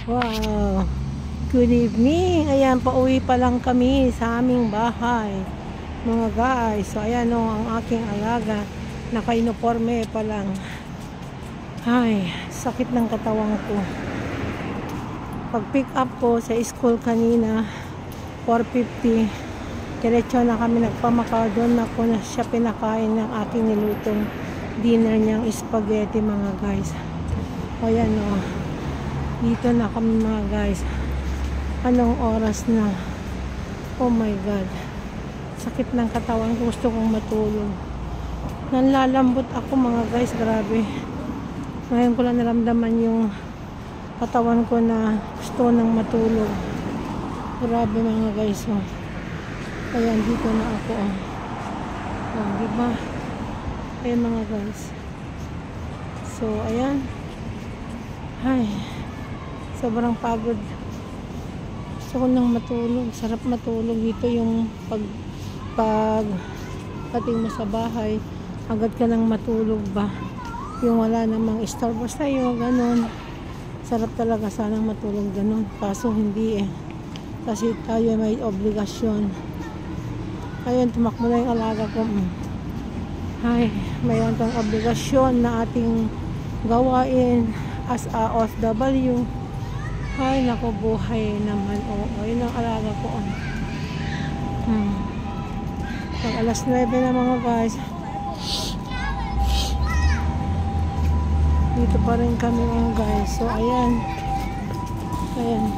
Wow! Good evening! Ayan, pauwi pa lang kami sa aming bahay. Mga guys, so ayan o, ang aking alaga. Naka-uniforme pa lang. Ay, sakit ng katawan ko. Pag pick up ko sa school kanina, 4:50, diretso na kami nagpamakaw. Doon ako na siya pinakain ng aking nilutong dinner niyang spaghetti, mga guys. O ayan o, dito na kami mga guys. Anong oras na? Oh my god, sakit ng katawan ko, gusto kong matulog. Nanlalambot ako mga guys, grabe. Ngayon ko lang naramdaman yung katawan ko na gusto nang matulog. Grabe mga guys. Oh. Ayan, dito na ako. Oh, diba? Ayan mga guys. So ayan. Ay, sobrang pagod. Gusto ko nang matulog. Sarap matulog dito yung pagdating mo sa bahay, agad ka nang matulog ba, yung wala namang istorbo sa'yo, ganun. Sarap talaga sanang matulog ganun, kaso hindi kasi tayo may obligasyon. Ayun, tumakbo na yung alaga ko. Ay, mayroon tong obligasyon na ating gawain as a OFW. Ay, naku, buhay naman. Ayun ang alaga ko. Pag alas 9 na mga guys, dito pa rin kami mga guys. So, ayan. Ayan.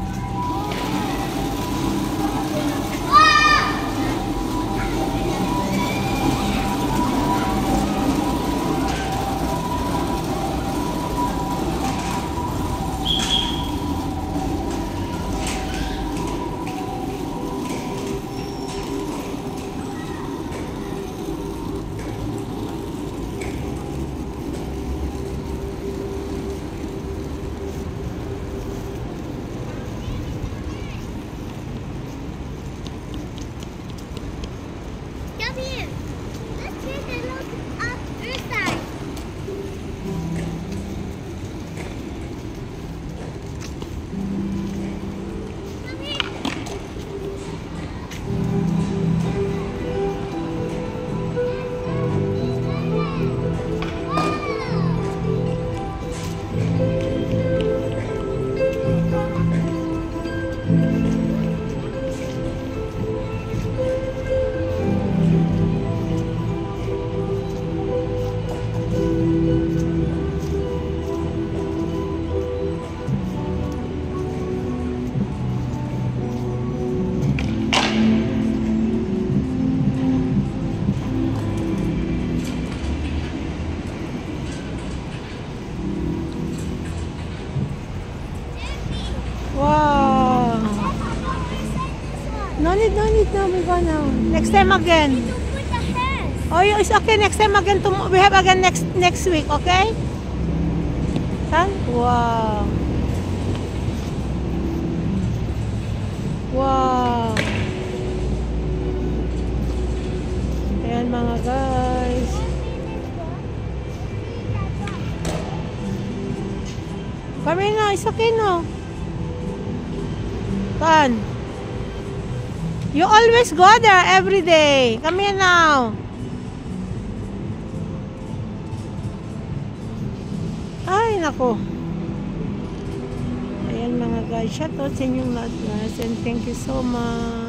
Wow! No need, we go now. Next time again. Oh, it's okay. Next time again. We have again next week, okay? Son? Wow! Wow! Ayan mga guys. Come here now. It's okay no? Son, you always go there every day. Come here now. Ay, nako. Ayan mga guys. Shout out sa inyong lahat guys. And thank you so much.